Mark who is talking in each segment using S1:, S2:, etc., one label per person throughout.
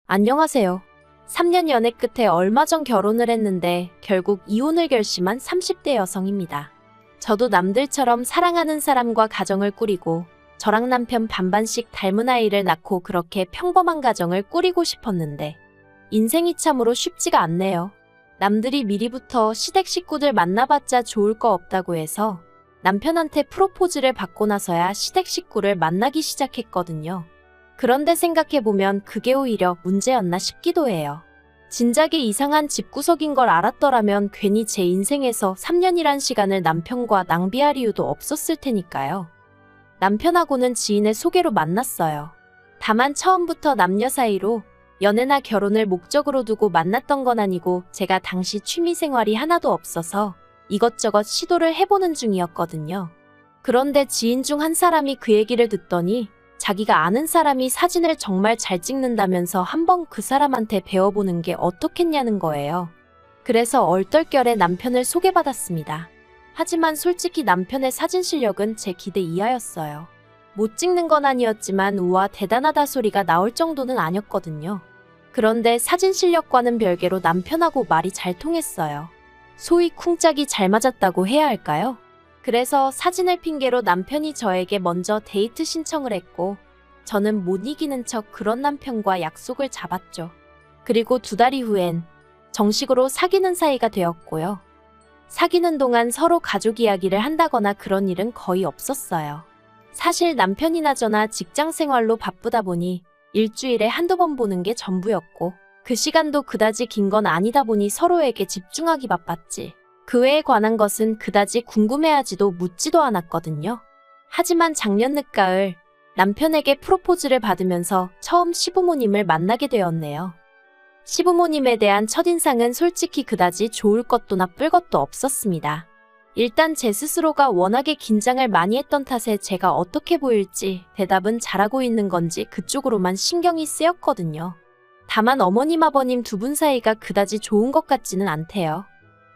S1: 안녕하세요. 3년 연애 끝에 얼마 전 결혼을 했는데 결국 이혼을 결심한 30대 여성입니다. 저도 남들처럼 사랑하는 사람과 가정을 꾸리고 저랑 남편 반반씩 닮은 아이를 낳고 그렇게 평범한 가정을 꾸리고 싶었는데 인생이 참으로 쉽지가 않네요. 남들이 미리부터 시댁 식구들 만나봤자 좋을 거 없다고 해서 남편한테 프로포즈를 받고 나서야 시댁 식구를 만나기 시작했거든요. 그런데 생각해보면 그게 오히려 문제였나 싶기도 해요. 진작에 이상한 집구석인 걸 알았더라면 괜히 제 인생에서 3년이란 시간을 남편과 낭비할 이유도 없었을 테니까요. 남편하고는 지인의 소개로 만났어요. 다만 처음부터 남녀 사이로 연애나 결혼을 목적으로 두고 만났던 건 아니고 제가 당시 취미생활이 하나도 없어서 이것저것 시도를 해보는 중이었거든요. 그런데 지인 중 한 사람이 그 얘기를 듣더니 자기가 아는 사람이 사진을 정말 잘 찍는다면서 한번 그 사람한테 배워보는 게 어떻겠냐는 거예요. 그래서 얼떨결에 남편을 소개받았습니다. 하지만 솔직히 남편의 사진 실력은 제 기대 이하였어요. 못 찍는 건 아니었지만 우와 대단하다 소리가 나올 정도는 아니었거든요. 그런데 사진 실력과는 별개로 남편하고 말이 잘 통했어요. 소위 쿵짝이 잘 맞았다고 해야 할까요? 그래서 사진을 핑계로 남편이 저에게 먼저 데이트 신청을 했고 저는 못 이기는 척 그런 남편과 약속을 잡았죠. 그리고 2달 이후엔 정식으로 사귀는 사이가 되었고요. 사귀는 동안 서로 가족 이야기를 한다거나 그런 일은 거의 없었어요. 사실 남편이나 저나 직장 생활로 바쁘다 보니 일주일에 한두 번 보는 게 전부였고 그 시간도 그다지 긴 건 아니다 보니 서로에게 집중하기 바빴지. 그 외에 관한 것은 그다지 궁금해하지도 묻지도 않았거든요. 하지만 작년 늦가을 남편에게 프로포즈를 받으면서 처음 시부모님을 만나게 되었네요. 시부모님에 대한 첫인상은 솔직히 그다지 좋을 것도 나쁠 것도 없었습니다. 일단 제 스스로가 워낙에 긴장을 많이 했던 탓에 제가 어떻게 보일지 대답은 잘하고 있는 건지 그쪽으로만 신경이 쓰였거든요. 다만 어머님 아버님 2분 사이가 그다지 좋은 것 같지는 않대요.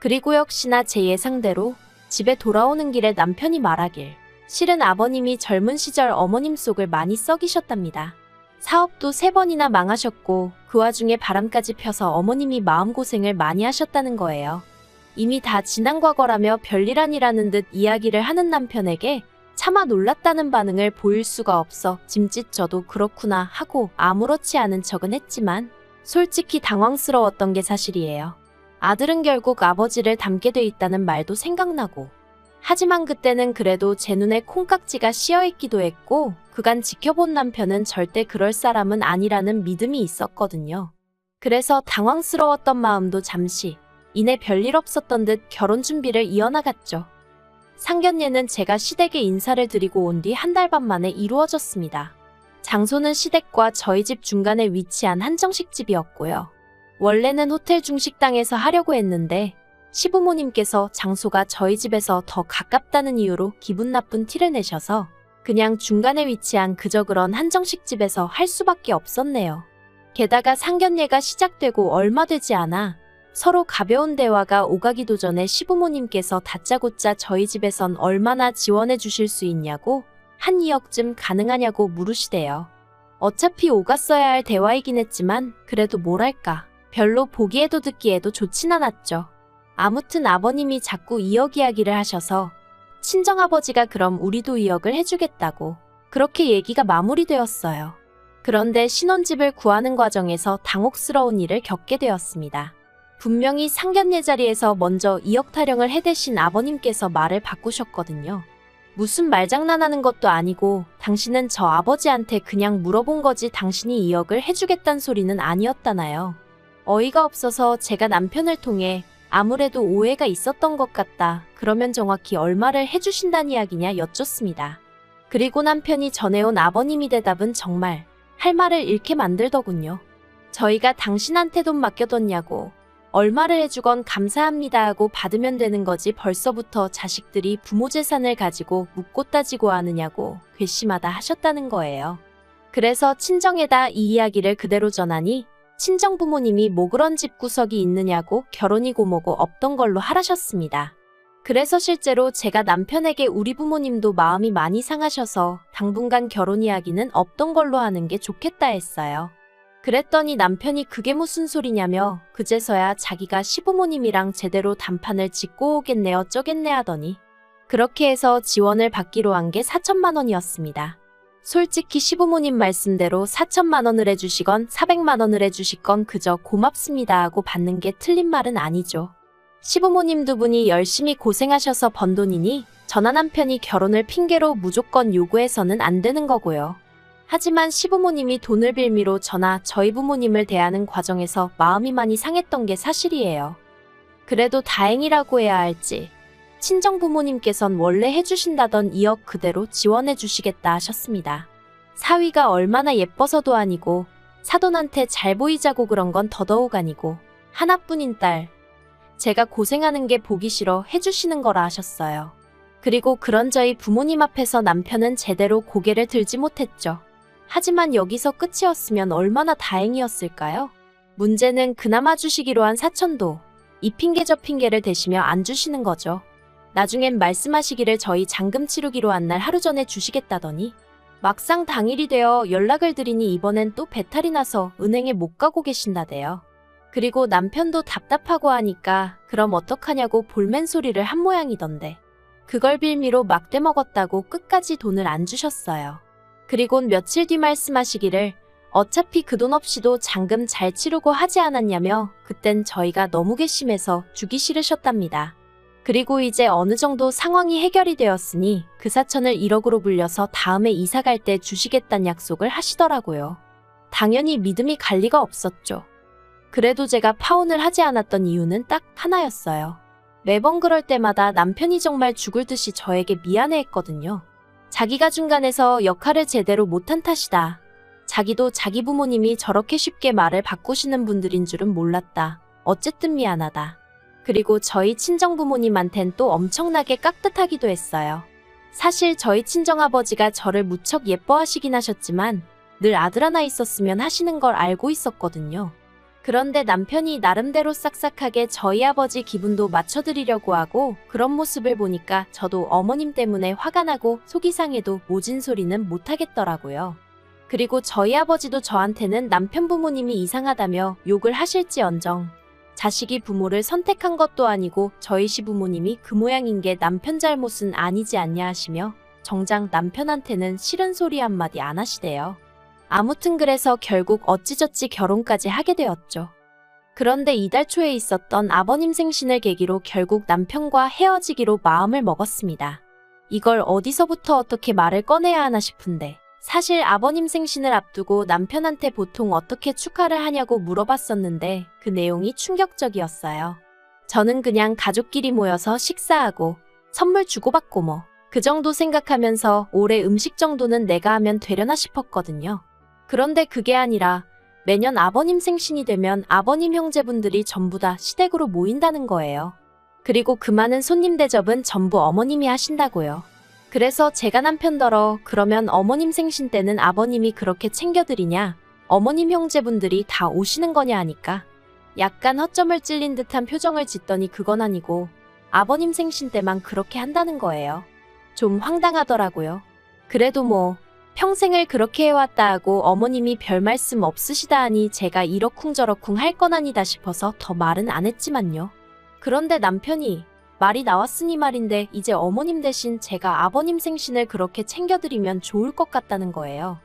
S1: 그리고 역시나 제 예상대로 집에 돌아오는 길에 남편이 말하길 실은 아버님이 젊은 시절 어머님 속을 많이 썩이셨답니다. 사업도 3번이나 망하셨고 그 와중에 바람까지 펴서 어머님이 마음고생을 많이 하셨다는 거예요. 이미 다 지난 과거라며 별일 아니라는 듯 이야기를 하는 남편에게 차마 놀랐다는 반응을 보일 수가 없어 짐짓 저도 그렇구나 하고 아무렇지 않은 척은 했지만 솔직히 당황스러웠던 게 사실이에요. 아들은 결국 아버지를 닮게 돼 있다는 말도 생각나고 하지만 그때는 그래도 제 눈에 콩깍지가 씌어있기도 했고 그간 지켜본 남편은 절대 그럴 사람은 아니라는 믿음이 있었거든요. 그래서 당황스러웠던 마음도 잠시 이내 별일 없었던 듯 결혼 준비를 이어나갔죠. 상견례는 제가 시댁에 인사를 드리고 온 뒤 1달 반 만에 이루어졌습니다. 장소는 시댁과 저희 집 중간에 위치한 한정식집이었고요. 원래는 호텔 중식당에서 하려고 했는데 시부모님께서 장소가 저희 집에서 더 가깝다는 이유로 기분 나쁜 티를 내셔서 그냥 중간에 위치한 그저 그런 한정식집에서 할 수밖에 없었네요. 게다가 상견례가 시작되고 얼마 되지 않아 서로 가벼운 대화가 오가기도 전에 시부모님께서 다짜고짜 저희 집에선 얼마나 지원해 주실 수 있냐고 한 2억쯤 가능하냐고 물으시대요. 어차피 오갔어야 할 대화이긴 했지만 그래도 뭐랄까 별로 보기에도 듣기에도 좋진 않았죠. 아무튼 아버님이 자꾸 2억 이야기를 하셔서 친정아버지가 그럼 우리도 2억을 해주겠다고 그렇게 얘기가 마무리되었어요. 그런데 신혼집을 구하는 과정에서 당혹스러운 일을 겪게 되었습니다. 분명히 상견례 자리에서 먼저 2억 타령을 해대신 아버님께서 말을 바꾸셨거든요. 무슨 말장난하는 것도 아니고 당신은 저 아버지한테 그냥 물어본 거지 당신이 2억을 해주겠단 소리는 아니었다나요. 어이가 없어서 제가 남편을 통해 아무래도 오해가 있었던 것 같다. 그러면 정확히 얼마를 해주신다는 이야기냐 여쭙습니다. 그리고 남편이 전해온 아버님이 대답은 정말 할 말을 잃게 만들더군요. 저희가 당신한테 돈 맡겨뒀냐고 얼마를 해주건 감사합니다 하고 받으면 되는 거지 벌써부터 자식들이 부모 재산을 가지고 묻고 따지고 하느냐고 괘씸하다 하셨다는 거예요. 그래서 친정에다 이 이야기를 그대로 전하니 친정 부모님이 뭐 그런 집구석이 있느냐고 결혼이고 뭐고 없던 걸로 하라셨습니다. 그래서 실제로 제가 남편에게 우리 부모님도 마음이 많이 상하셔서 당분간 결혼 이야기는 없던 걸로 하는 게 좋겠다 했어요. 그랬더니 남편이 그게 무슨 소리냐며 그제서야 자기가 시부모님이랑 제대로 단판을 짓고 오겠네 어쩌겠네 하더니 그렇게 해서 지원을 받기로 한 게 4천만 원이었습니다. 솔직히 시부모님 말씀대로 4천만 원을 해주시건 400만 원을 해주시건 그저 고맙습니다 하고 받는 게 틀린 말은 아니죠. 시부모님 두 분이 열심히 고생하셔서 번 돈이니 저나 남편이 결혼을 핑계로 무조건 요구해서는 안 되는 거고요. 하지만 시부모님이 돈을 빌미로 저나 저희 부모님을 대하는 과정에서 마음이 많이 상했던 게 사실이에요. 그래도 다행이라고 해야 할지 친정 부모님께선 원래 해주신다던 2억 그대로 지원해 주시겠다 하셨습니다. 사위가 얼마나 예뻐서도 아니고 사돈한테 잘 보이자고 그런 건 더더욱 아니고 하나뿐인 딸 제가 고생하는 게 보기 싫어 해주시는 거라 하셨어요. 그리고 그런 저희 부모님 앞에서 남편은 제대로 고개를 들지 못했죠. 하지만 여기서 끝이었으면 얼마나 다행이었을까요? 문제는 그나마 주시기로 한 4천도 이 핑계 저 핑계를 대시며 안 주시는 거죠. 나중엔 말씀하시기를 저희 잔금 치르기로 한 날 하루 전에 주시겠다더니 막상 당일이 되어 연락을 드리니 이번엔 또 배탈이 나서 은행에 못 가고 계신다대요. 그리고 남편도 답답하고 하니까 그럼 어떡하냐고 볼멘 소리를 한 모양이던데 그걸 빌미로 막대 먹었다고 끝까지 돈을 안 주셨어요. 그리곤 며칠 뒤 말씀하시기를 어차피 그 돈 없이도 잔금 잘 치르고 하지 않았냐며 그땐 저희가 너무 괘씸해서 주기 싫으셨답니다. 그리고 이제 어느 정도 상황이 해결이 되었으니 그 4천을 1억으로 불려서 다음에 이사 갈 때 주시겠다는 약속을 하시더라고요. 당연히 믿음이 갈 리가 없었죠. 그래도 제가 파혼을 하지 않았던 이유는 딱 하나였어요. 매번 그럴 때마다 남편이 정말 죽을 듯이 저에게 미안해했거든요. 자기가 중간에서 역할을 제대로 못한 탓이다. 자기도 자기 부모님이 저렇게 쉽게 말을 바꾸시는 분들인 줄은 몰랐다. 어쨌든 미안하다. 그리고 저희 친정부모님한텐 또 엄청나게 깍듯하기도 했어요. 사실 저희 친정아버지가 저를 무척 예뻐하시긴 하셨지만 늘 아들 하나 있었으면 하시는 걸 알고 있었거든요. 그런데 남편이 나름대로 싹싹하게 저희 아버지 기분도 맞춰드리려고 하고 그런 모습을 보니까 저도 어머님 때문에 화가 나고 속이 상해도 모진 소리는 못하겠더라고요. 그리고 저희 아버지도 저한테는 남편 부모님이 이상하다며 욕을 하실지언정 자식이 부모를 선택한 것도 아니고 저희 시부모님이 그 모양인 게 남편 잘못은 아니지 않냐 하시며 정작 남편한테는 싫은 소리 한마디 안 하시대요. 아무튼 그래서 결국 어찌저찌 결혼까지 하게 되었죠. 그런데 이달 초에 있었던 아버님 생신을 계기로 결국 남편과 헤어지기로 마음을 먹었습니다. 이걸 어디서부터 어떻게 말을 꺼내야 하나 싶은데 사실 아버님 생신을 앞두고 남편한테 보통 어떻게 축하를 하냐고 물어봤었는데 그 내용이 충격적이었어요. 저는 그냥 가족끼리 모여서 식사하고 선물 주고받고 뭐 그 정도 생각하면서 올해 음식 정도는 내가 하면 되려나 싶었거든요. 그런데 그게 아니라 매년 아버님 생신이 되면 아버님 형제분들이 전부 다 시댁으로 모인다는 거예요. 그리고 그 많은 손님 대접은 전부 어머님이 하신다고요. 그래서 제가 남편더러 그러면 어머님 생신 때는 아버님이 그렇게 챙겨드리냐? 어머님 형제분들이 다 오시는 거냐 하니까 약간 허점을 찔린 듯한 표정을 짓더니 그건 아니고 아버님 생신 때만 그렇게 한다는 거예요. 좀 황당하더라고요. 그래도 뭐 평생을 그렇게 해왔다 하고 어머님이 별 말씀 없으시다 하니 제가 이러쿵저러쿵 할 건 아니다 싶어서 더 말은 안 했지만요. 그런데 남편이 말이 나왔으니 말인데 이제 어머님 대신 제가 아버님 생신을 그렇게 챙겨드리면 좋을 것 같다는 거예요.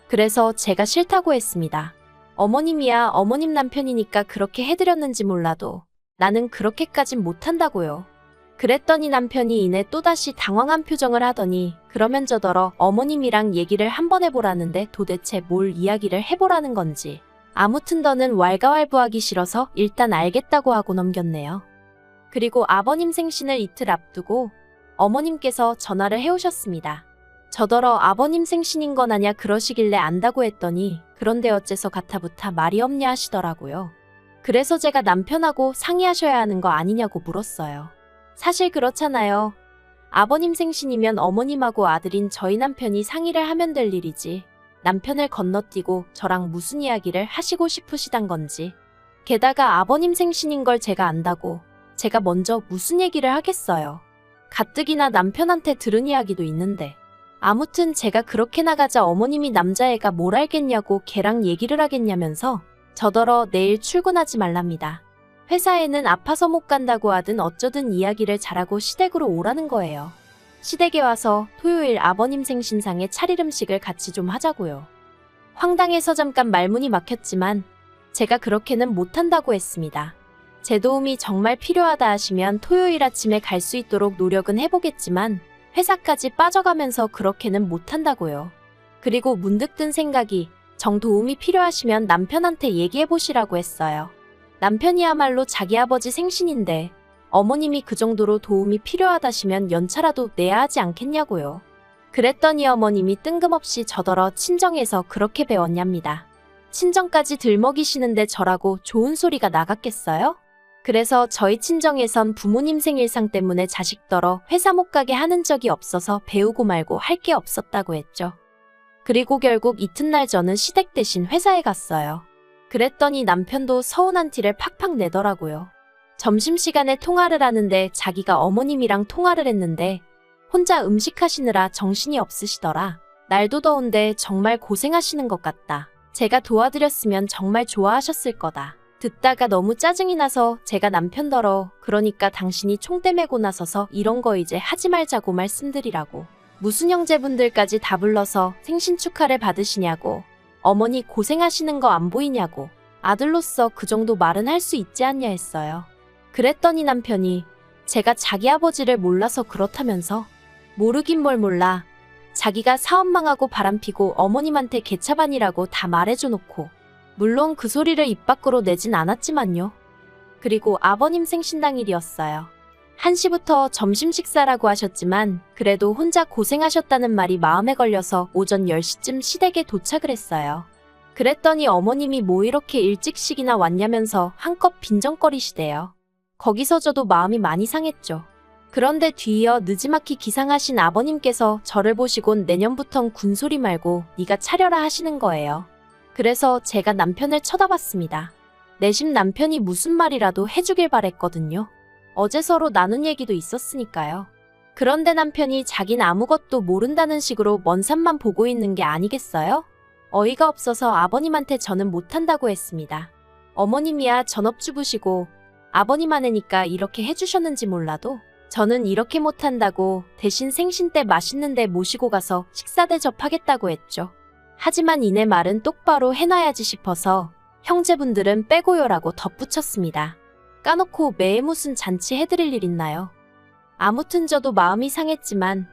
S1: 그래서 제가 싫다고 했습니다. 어머님이야 어머님 남편이니까 그렇게 해드렸는지 몰라도 나는 그렇게까진 못한다고요. 그랬더니 남편이 이내 또다시 당황한 표정을 하더니 그러면 저더러 어머님이랑 얘기를 한번 해보라는데 도대체 뭘 이야기를 해보라는 건지 아무튼 더는 왈가왈부하기 싫어서 일단 알겠다고 하고 넘겼네요. 그리고 아버님 생신을 이틀 앞두고 어머님께서 전화를 해오셨습니다. 저더러 아버님 생신인 건 아냐 그러시길래 안다고 했더니 그런데 어째서 가타부타 말이 없냐 하시더라고요. 그래서 제가 남편하고 상의하셔야 하는 거 아니냐고 물었어요. 사실 그렇잖아요. 아버님 생신이면 어머님하고 아들인 저희 남편이 상의를 하면 될 일이지. 남편을 건너뛰고 저랑 무슨 이야기를 하시고 싶으시단 건지. 게다가 아버님 생신인 걸 제가 안다고 제가 먼저 무슨 얘기를 하겠어요. 가뜩이나 남편한테 들은 이야기도 있는데 아무튼 제가 그렇게 나가자 어머님이 남자애가 뭘 알겠냐고 걔랑 얘기를 하겠냐면서 저더러 내일 출근하지 말랍니다. 회사에는 아파서 못 간다고 하든 어쩌든 이야기를 잘하고 시댁으로 오라는 거예요. 시댁에 와서 토요일 아버님 생신상에 차릴 음식을 같이 좀 하자고요. 황당해서 잠깐 말문이 막혔지만 제가 그렇게는 못한다고 했습니다. 제 도움이 정말 필요하다 하시면 토요일 아침에 갈 수 있도록 노력은 해보겠지만 회사까지 빠져가면서 그렇게는 못한다고요. 그리고 문득 든 생각이 정 도움이 필요하시면 남편한테 얘기해보시라고 했어요. 남편이야말로 자기 아버지 생신인데 어머님이 그 정도로 도움이 필요하다시면 연차라도 내야 하지 않겠냐고요. 그랬더니 어머님이 뜬금없이 저더러 친정에서 그렇게 배웠냐입니다. 친정까지 들먹이시는데 저라고 좋은 소리가 나갔겠어요? 그래서 저희 친정에선 부모님 생일상 때문에 자식더러 회사 못 가게 하는 적이 없어서 배우고 말고 할 게 없었다고 했죠. 그리고 결국 이튿날 저는 시댁 대신 회사에 갔어요. 그랬더니 남편도 서운한 티를 팍팍 내더라고요. 점심시간에 통화를 하는데 자기가 어머님이랑 통화를 했는데 혼자 음식하시느라 정신이 없으시더라. 날도 더운데 정말 고생하시는 것 같다. 제가 도와드렸으면 정말 좋아하셨을 거다. 듣다가 너무 짜증이 나서 제가 남편더러 그러니까 당신이 총대 메고 나서서 이런 거 이제 하지 말자고 말씀드리라고. 무슨 형제분들까지 다 불러서 생신 축하를 받으시냐고. 어머니 고생하시는 거 안 보이냐고. 아들로서 그 정도 말은 할 수 있지 않냐 했어요. 그랬더니 남편이 제가 자기 아버지를 몰라서 그렇다면서. 모르긴 뭘 몰라. 자기가 사업 망하고 바람피고 어머님한테 개차반이라고 다 말해줘 놓고. 물론 그 소리를 입 밖으로 내진 않았지만요. 그리고 아버님 생신당일이었어요. 1시부터 점심 식사라고 하셨지만 그래도 혼자 고생하셨다는 말이 마음에 걸려서 오전 10시쯤 시댁에 도착을 했어요. 그랬더니 어머님이 뭐 이렇게 일찍씩이나 왔냐면서 한껏 빈정거리시대요. 거기서 저도 마음이 많이 상했죠. 그런데 뒤이어 느지막이 기상하신 아버님께서 저를 보시곤 내년부턴 군소리 말고 네가 차려라 하시는 거예요. 그래서 제가 남편을 쳐다봤습니다. 내심 남편이 무슨 말이라도 해주길 바랬거든요. 어제 서로 나눈 얘기도 있었으니까요. 그런데 남편이 자긴 아무것도 모른다는 식으로 먼 산만 보고 있는 게 아니겠어요? 어이가 없어서 아버님한테 저는 못한다고 했습니다. 어머님이야 전업주부시고 아버님 아내니까 이렇게 해주셨는지 몰라도 저는 이렇게 못한다고 대신 생신 때 맛있는 데 모시고 가서 식사 대접하겠다고 했죠. 하지만 이내 말은 똑바로 해놔야지 싶어서 형제분들은 빼고요라고 덧붙였습니다. 까놓고 매해 무슨 잔치 해드릴 일 있나요? 아무튼 저도 마음이 상했지만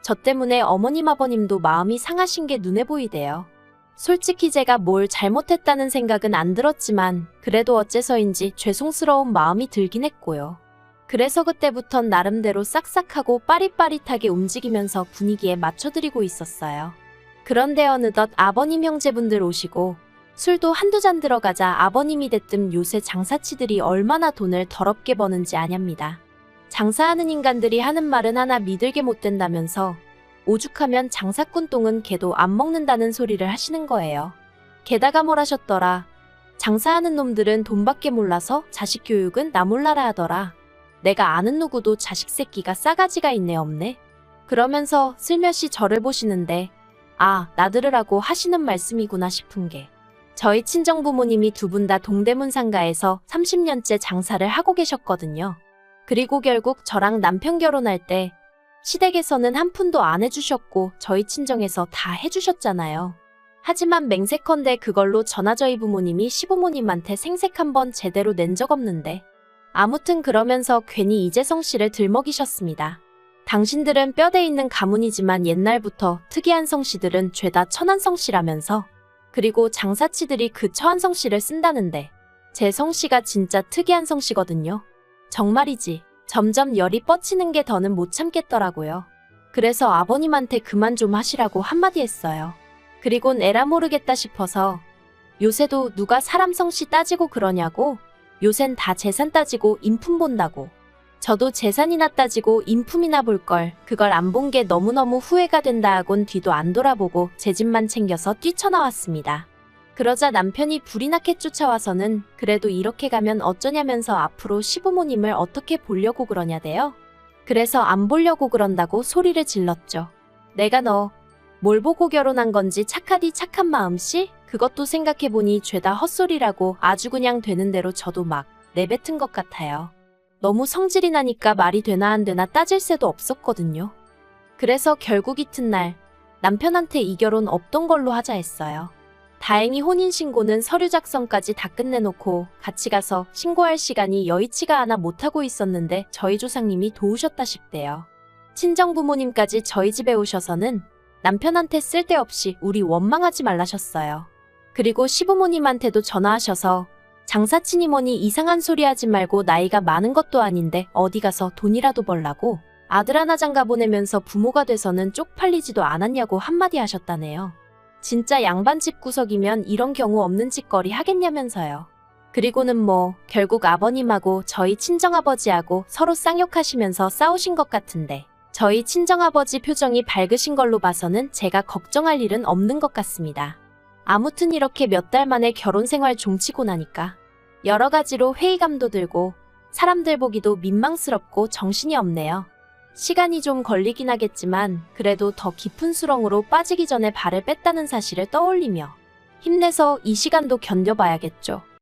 S1: 저 때문에 어머님 아버님도 마음이 상하신 게 눈에 보이대요. 솔직히 제가 뭘 잘못했다는 생각은 안 들었지만 그래도 어째서인지 죄송스러운 마음이 들긴 했고요. 그래서 그때부턴 나름대로 싹싹하고 빠릿빠릿하게 움직이면서 분위기에 맞춰드리고 있었어요. 그런데 어느덧 아버님 형제분들 오시고 술도 한두 잔 들어가자 아버님이 대뜸 요새 장사치들이 얼마나 돈을 더럽게 버는지 아냐입니다. 장사하는 인간들이 하는 말은 하나 믿을게 못 된다면서 오죽하면 장사꾼 똥은 개도 안 먹는다는 소리를 하시는 거예요. 게다가 뭘 하셨더라. 장사하는 놈들은 돈밖에 몰라서 자식 교육은 나 몰라라 하더라. 내가 아는 누구도 자식 새끼가 싸가지가 있네 없네. 그러면서 슬며시 저를 보시는데 아, 나 들으라고 하시는 말씀이구나 싶은 게 저희 친정부모님이 두 분 다 동대문 상가에서 30년째 장사를 하고 계셨거든요. 그리고 결국 저랑 남편 결혼할 때 시댁에서는 한 푼도 안 해주셨고 저희 친정에서 다 해주셨잖아요. 하지만 맹세컨대 그걸로 저나 저희 부모님이 시부모님한테 생색 한번 제대로 낸 적 없는데 아무튼 그러면서 괜히 이재성 씨를 들먹이셨습니다. 당신들은 뼈대 있는 가문이지만 옛날부터 특이한 성씨들은 죄다 천한 성씨라면서 그리고 장사치들이 그 처한 성씨를 쓴다는데 제 성씨가 진짜 특이한 성씨거든요. 정말이지. 점점 열이 뻗치는 게 더는 못 참겠더라고요. 그래서 아버님한테 그만 좀 하시라고 한마디 했어요. 그리곤 에라 모르겠다 싶어서 요새도 누가 사람 성씨 따지고 그러냐고. 요샌 다 재산 따지고 인품 본다고. 저도 재산이나 따지고 인품이나 볼걸. 그걸 안 본 게 너무너무 후회가 된다 하곤 뒤도 안 돌아보고 제 집만 챙겨서 뛰쳐나왔습니다. 그러자 남편이 불이 나게 쫓아와서는 그래도 이렇게 가면 어쩌냐면서 앞으로 시부모님을 어떻게 보려고 그러냐대요. 그래서 안 보려고 그런다고 소리를 질렀죠. 내가 너 뭘 보고 결혼한 건지 착하디 착한 마음씨? 그것도 생각해보니 죄다 헛소리라고 아주 그냥 되는 대로 저도 막 내뱉은 것 같아요. 너무 성질이 나니까 말이 되나 안 되나 따질 새도 없었거든요. 그래서 결국 이튿날 남편한테 이 결혼 없던 걸로 하자 했어요. 다행히 혼인신고는 서류 작성까지 다 끝내놓고 같이 가서 신고할 시간이 여의치가 않아 못하고 있었는데 저희 조상님이 도우셨다 싶대요. 친정 부모님까지 저희 집에 오셔서는 남편한테 쓸데없이 우리 원망하지 말라셨어요. 그리고 시부모님한테도 전화하셔서 장사치니 뭐니 이상한 소리 하지 말고 나이가 많은 것도 아닌데 어디 가서 돈이라도 벌라고 아들 하나 장가 보내면서 부모가 돼서는 쪽팔리지도 않았냐고 한마디 하셨다네요. 진짜 양반 집구석이면 이런 경우 없는 짓거리 하겠냐면서요. 그리고는 뭐 결국 아버님하고 저희 친정아버지하고 서로 쌍욕하시면서 싸우신 것 같은데 저희 친정아버지 표정이 밝으신 걸로 봐서는 제가 걱정할 일은 없는 것 같습니다. 아무튼 이렇게 몇 달 만에 결혼 생활 종치고 나니까 여러 가지로 회의감도 들고 사람들 보기도 민망스럽고 정신이 없네요. 시간이 좀 걸리긴 하겠지만 그래도 더 깊은 수렁으로 빠지기 전에 발을 뺐다는 사실을 떠올리며 힘내서 이 시간도 견뎌봐야겠죠.